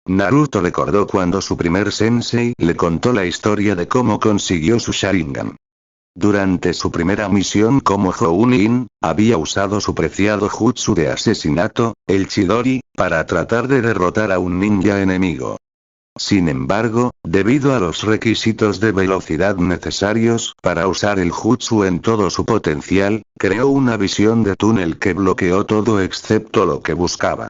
Naruto recordó cuando su primer sensei le contó la historia de cómo consiguió su Sharingan. Durante su primera misión como Jounin, había usado su preciado jutsu de asesinato, el Chidori, para tratar de derrotar a un ninja enemigo. Sin embargo, debido a los requisitos de velocidad necesarios para usar el jutsu en todo su potencial, creó una visión de túnel que bloqueó todo excepto lo que buscaba.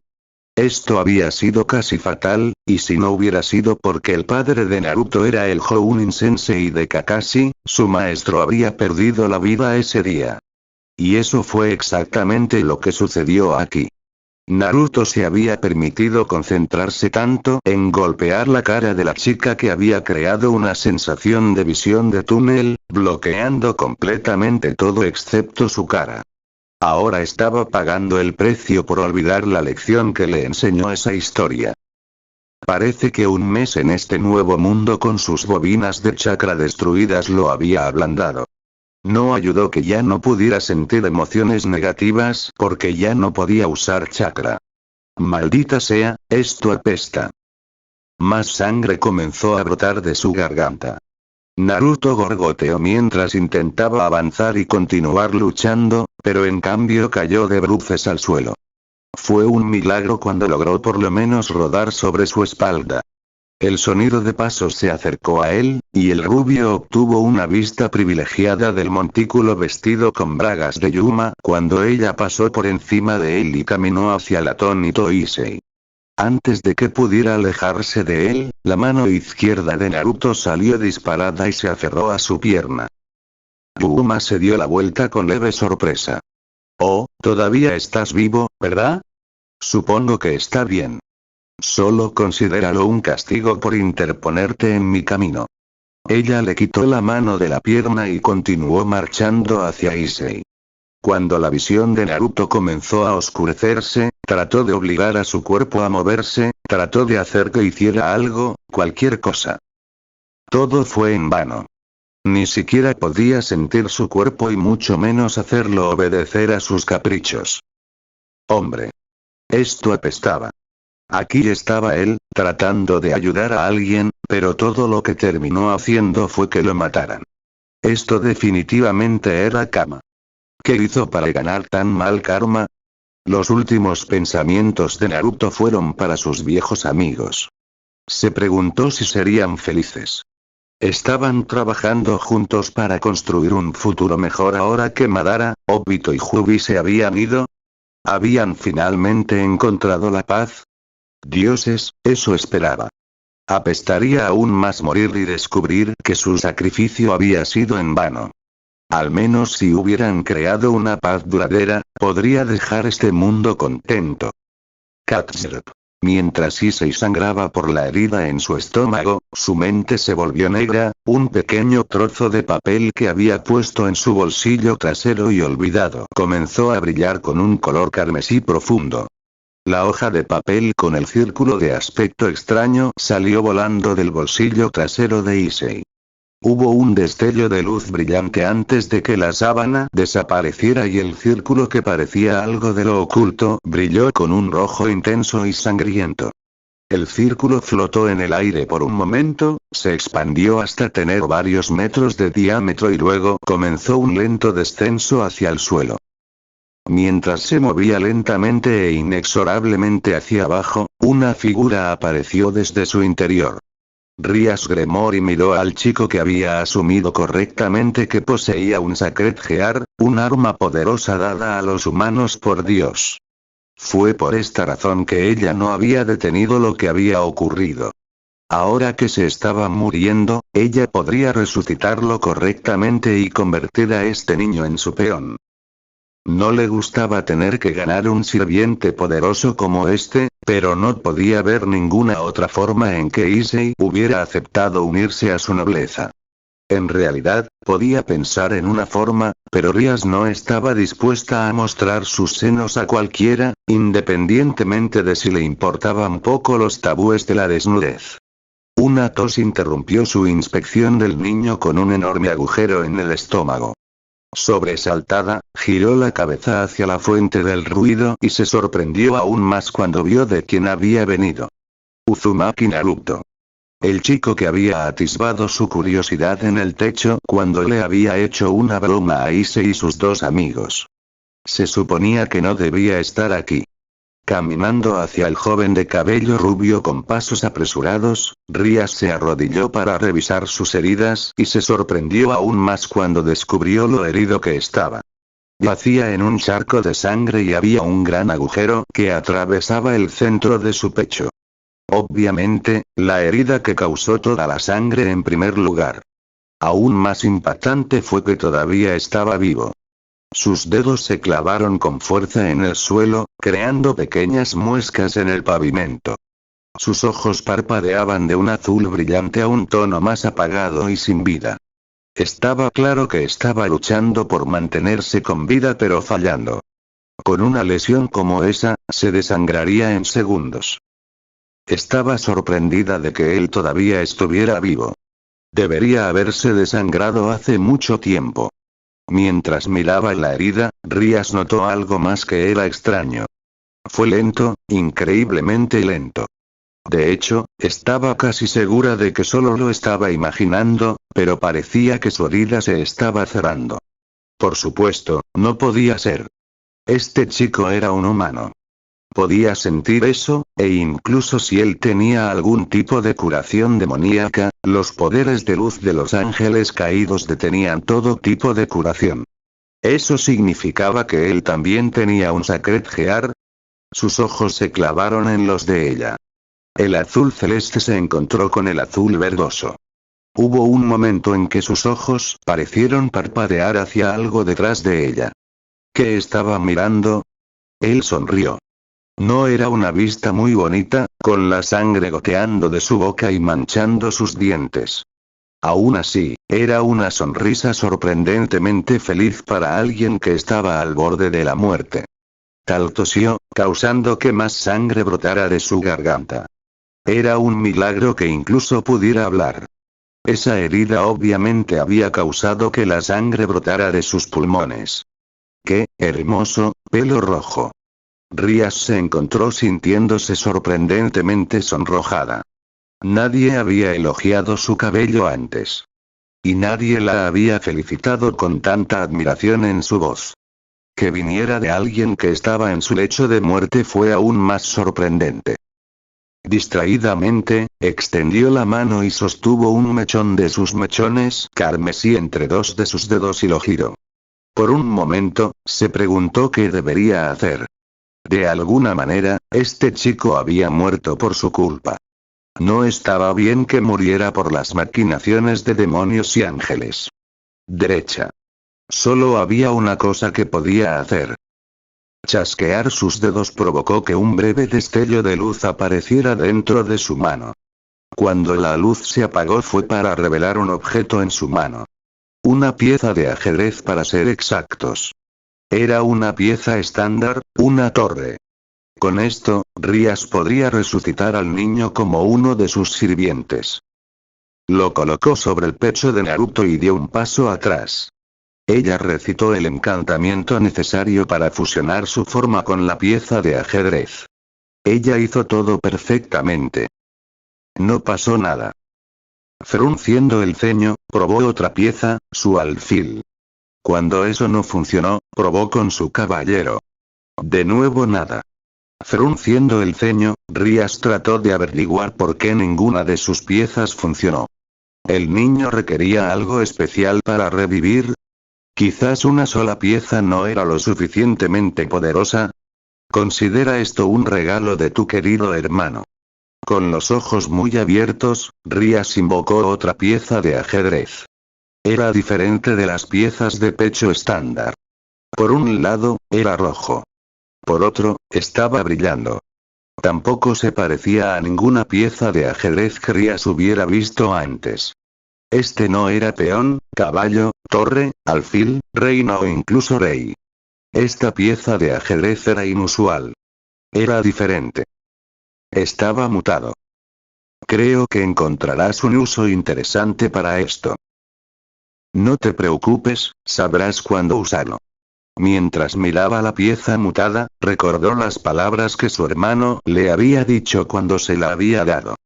Esto había sido casi fatal, y si no hubiera sido porque el padre de Naruto era el Jounin Sensei de Kakashi, su maestro habría perdido la vida ese día. Y eso fue exactamente lo que sucedió aquí. Naruto se había permitido concentrarse tanto en golpear la cara de la chica que había creado una sensación de visión de túnel, bloqueando completamente todo excepto su cara. Ahora estaba pagando el precio por olvidar la lección que le enseñó esa historia. Parece que un mes en este nuevo mundo con sus bobinas de chakra destruidas lo había ablandado. No ayudó que ya no pudiera sentir emociones negativas porque ya no podía usar chakra. Maldita sea, esto apesta. Más sangre comenzó a brotar de su garganta. Naruto gorgoteó mientras intentaba avanzar y continuar luchando, pero en cambio cayó de bruces al suelo. Fue un milagro cuando logró por lo menos rodar sobre su espalda. El sonido de pasos se acercó a él, y el rubio obtuvo una vista privilegiada del montículo vestido con bragas de Yuma cuando ella pasó por encima de él y caminó hacia el atónito Issei. Antes de que pudiera alejarse de él, la mano izquierda de Naruto salió disparada y se aferró a su pierna. Yuma se dio la vuelta con leve sorpresa. Oh, todavía estás vivo, ¿verdad? Supongo que está bien. Solo considéralo un castigo por interponerte en mi camino. Ella le quitó la mano de la pierna y continuó marchando hacia Issei. Cuando la visión de Naruto comenzó a oscurecerse, trató de obligar a su cuerpo a moverse, trató de hacer que hiciera algo, cualquier cosa. Todo fue en vano. Ni siquiera podía sentir su cuerpo y mucho menos hacerlo obedecer a sus caprichos. Hombre. Esto apestaba. Aquí estaba él, tratando de ayudar a alguien, pero todo lo que terminó haciendo fue que lo mataran. Esto definitivamente era Kama. ¿Qué hizo para ganar tan mal karma? Los últimos pensamientos de Naruto fueron para sus viejos amigos. Se preguntó si serían felices. Estaban trabajando juntos para construir un futuro mejor ahora que Madara, Obito y Jubi se habían ido. ¿Habían finalmente encontrado la paz? Dioses, eso esperaba. Apestaría aún más morir y descubrir que su sacrificio había sido en vano. Al menos si hubieran creado una paz duradera, podría dejar este mundo contento. Katzerp. Mientras Issei sangraba por la herida en su estómago, su mente se volvió negra, un pequeño trozo de papel que había puesto en su bolsillo trasero y olvidado comenzó a brillar con un color carmesí profundo. La hoja de papel con el círculo de aspecto extraño salió volando del bolsillo trasero de Issei. Hubo un destello de luz brillante antes de que la sábana desapareciera y el círculo que parecía algo de lo oculto brilló con un rojo intenso y sangriento. El círculo flotó en el aire por un momento, se expandió hasta tener varios metros de diámetro y luego comenzó un lento descenso hacia el suelo. Mientras se movía lentamente e inexorablemente hacia abajo, una figura apareció desde su interior. Rías Gremory miró al chico que había asumido correctamente que poseía un Sacred Gear, un arma poderosa dada a los humanos por Dios. Fue por esta razón que ella no había detenido lo que había ocurrido. Ahora que se estaba muriendo, ella podría resucitarlo correctamente y convertir a este niño en su peón. No le gustaba tener que ganar un sirviente poderoso como este, pero no podía ver ninguna otra forma en que Issei hubiera aceptado unirse a su nobleza. En realidad, podía pensar en una forma, pero Rías no estaba dispuesta a mostrar sus senos a cualquiera, independientemente de si le importaban poco los tabúes de la desnudez. Una tos interrumpió su inspección del niño con un enorme agujero en el estómago. Sobresaltada, giró la cabeza hacia la fuente del ruido y se sorprendió aún más cuando vio de quién había venido. Uzumaki Naruto. El chico que había atisbado su curiosidad en el techo cuando le había hecho una broma a Issei y sus dos amigos. Se suponía que no debía estar aquí. Caminando hacia el joven de cabello rubio con pasos apresurados, Rías se arrodilló para revisar sus heridas y se sorprendió aún más cuando descubrió lo herido que estaba. Yacía en un charco de sangre y había un gran agujero que atravesaba el centro de su pecho. Obviamente, la herida que causó toda la sangre en primer lugar. Aún más impactante fue que todavía estaba vivo. Sus dedos se clavaron con fuerza en el suelo, creando pequeñas muescas en el pavimento. Sus ojos parpadeaban de un azul brillante a un tono más apagado y sin vida. Estaba claro que estaba luchando por mantenerse con vida pero fallando. Con una lesión como esa, se desangraría en segundos. Estaba sorprendida de que él todavía estuviera vivo. Debería haberse desangrado hace mucho tiempo. Mientras miraba la herida, Rías notó algo más que era extraño. Fue lento, increíblemente lento. De hecho, estaba casi segura de que solo lo estaba imaginando, pero parecía que su herida se estaba cerrando. Por supuesto, no podía ser. Este chico era un humano. Podía sentir eso, e incluso si él tenía algún tipo de curación demoníaca, los poderes de luz de los ángeles caídos detenían todo tipo de curación. ¿Eso significaba que él también tenía un Sacred Gear? Sus ojos se clavaron en los de ella. El azul celeste se encontró con el azul verdoso. Hubo un momento en que sus ojos parecieron parpadear hacia algo detrás de ella. ¿Qué estaba mirando? Él sonrió. No era una vista muy bonita, con la sangre goteando de su boca y manchando sus dientes. Aún así, era una sonrisa sorprendentemente feliz para alguien que estaba al borde de la muerte. Tal tosió, causando que más sangre brotara de su garganta. Era un milagro que incluso pudiera hablar. Esa herida obviamente había causado que la sangre brotara de sus pulmones. ¡Qué hermoso pelo rojo! Rías se encontró sintiéndose sorprendentemente sonrojada. Nadie había elogiado su cabello antes. Y nadie la había felicitado con tanta admiración en su voz. Que viniera de alguien que estaba en su lecho de muerte fue aún más sorprendente. Distraídamente, extendió la mano y sostuvo un mechón de sus mechones carmesí entre dos de sus dedos y lo giró. Por un momento, se preguntó qué debería hacer. De alguna manera, este chico había muerto por su culpa. No estaba bien que muriera por las maquinaciones de demonios y ángeles. Derecha. Solo había una cosa que podía hacer. Chasquear sus dedos provocó que un breve destello de luz apareciera dentro de su mano. Cuando la luz se apagó fue para revelar un objeto en su mano. Una pieza de ajedrez para ser exactos. Era una pieza estándar, una torre. Con esto, Rías podría resucitar al niño como uno de sus sirvientes. Lo colocó sobre el pecho de Naruto y dio un paso atrás. Ella recitó el encantamiento necesario para fusionar su forma con la pieza de ajedrez. Ella hizo todo perfectamente. No pasó nada. Frunciendo el ceño, probó otra pieza, su alfil. Cuando eso no funcionó, probó con su caballero. De nuevo nada. Frunciendo el ceño, Rías trató de averiguar por qué ninguna de sus piezas funcionó. ¿El niño requería algo especial para revivir? ¿Quizás una sola pieza no era lo suficientemente poderosa? Considera esto un regalo de tu querido hermano. Con los ojos muy abiertos, Rías invocó otra pieza de ajedrez. Era diferente de las piezas de pecho estándar. Por un lado, era rojo. Por otro, estaba brillando. Tampoco se parecía a ninguna pieza de ajedrez que Rías hubiera visto antes. Este no era peón, caballo, torre, alfil, reina o incluso rey. Esta pieza de ajedrez era inusual. Era diferente. Estaba mutado. Creo que encontrarás un uso interesante para esto. No te preocupes, sabrás cuándo usarlo. Mientras miraba la pieza mutada, recordó las palabras que su hermano le había dicho cuando se la había dado.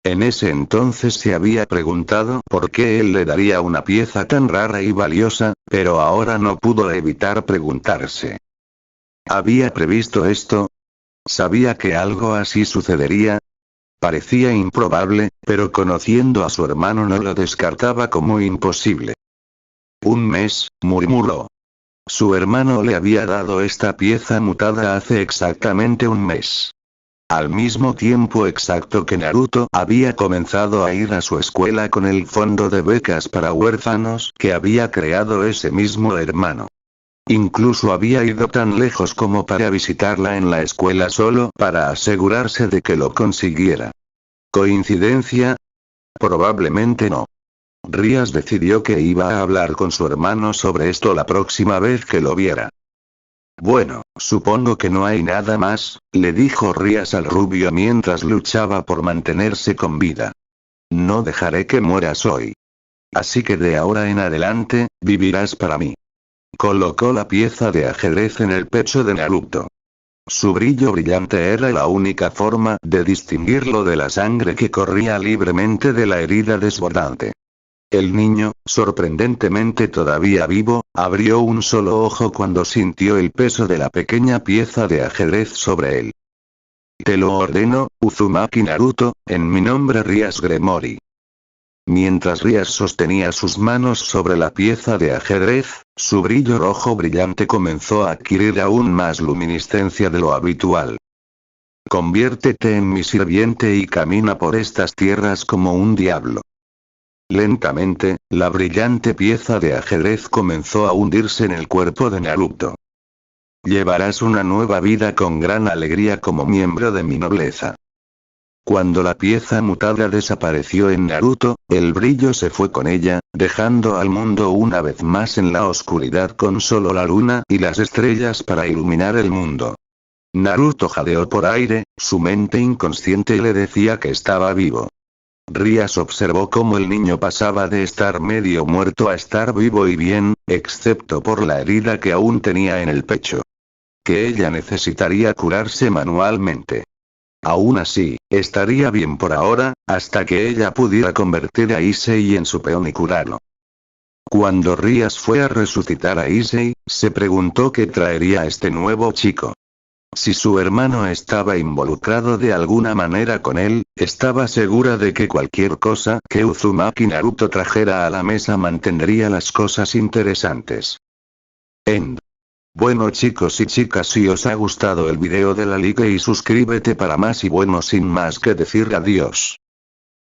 En ese entonces se había preguntado por qué él le daría una pieza tan rara y valiosa, pero ahora no pudo evitar preguntarse. ¿Había previsto esto? ¿Sabía que algo así sucedería? Parecía improbable, pero conociendo a su hermano no lo descartaba como imposible. Un mes, murmuró. Su hermano le había dado esta pieza mutada hace exactamente un mes. Al mismo tiempo exacto que Naruto había comenzado a ir a su escuela con el fondo de becas para huérfanos que había creado ese mismo hermano. Incluso había ido tan lejos como para visitarla en la escuela solo para asegurarse de que lo consiguiera. ¿Coincidencia? Probablemente no. Rías decidió que iba a hablar con su hermano sobre esto la próxima vez que lo viera. Bueno, supongo que no hay nada más, le dijo Rías al rubio mientras luchaba por mantenerse con vida. No dejaré que mueras hoy. Así que de ahora en adelante, vivirás para mí. Colocó la pieza de ajedrez en el pecho de Naruto. Su brillo brillante era la única forma de distinguirlo de la sangre que corría libremente de la herida desbordante. El niño, sorprendentemente todavía vivo, abrió un solo ojo cuando sintió el peso de la pequeña pieza de ajedrez sobre él. Te lo ordeno, Uzumaki Naruto, en mi nombre Rías Gremory. Mientras Rías sostenía sus manos sobre la pieza de ajedrez, su brillo rojo brillante comenzó a adquirir aún más luminiscencia de lo habitual. Conviértete en mi sirviente y camina por estas tierras como un diablo. Lentamente, la brillante pieza de ajedrez comenzó a hundirse en el cuerpo de Naruto. Llevarás una nueva vida con gran alegría como miembro de mi nobleza. Cuando la pieza mutada desapareció en Naruto, el brillo se fue con ella, dejando al mundo una vez más en la oscuridad con solo la luna y las estrellas para iluminar el mundo. Naruto jadeó por aire, su mente inconsciente le decía que estaba vivo. Rías observó cómo el niño pasaba de estar medio muerto a estar vivo y bien, excepto por la herida que aún tenía en el pecho. Que ella necesitaría curarse manualmente. Aún así, estaría bien por ahora, hasta que ella pudiera convertir a Issei en su peón y curarlo. Cuando Rías fue a resucitar a Issei, se preguntó qué traería este nuevo chico. Si su hermano estaba involucrado de alguna manera con él, estaba segura de que cualquier cosa que Uzumaki Naruto trajera a la mesa mantendría las cosas interesantes. End. Bueno chicos y chicas, si os ha gustado el video de la like y suscríbete para más y bueno, sin más que decir, adiós.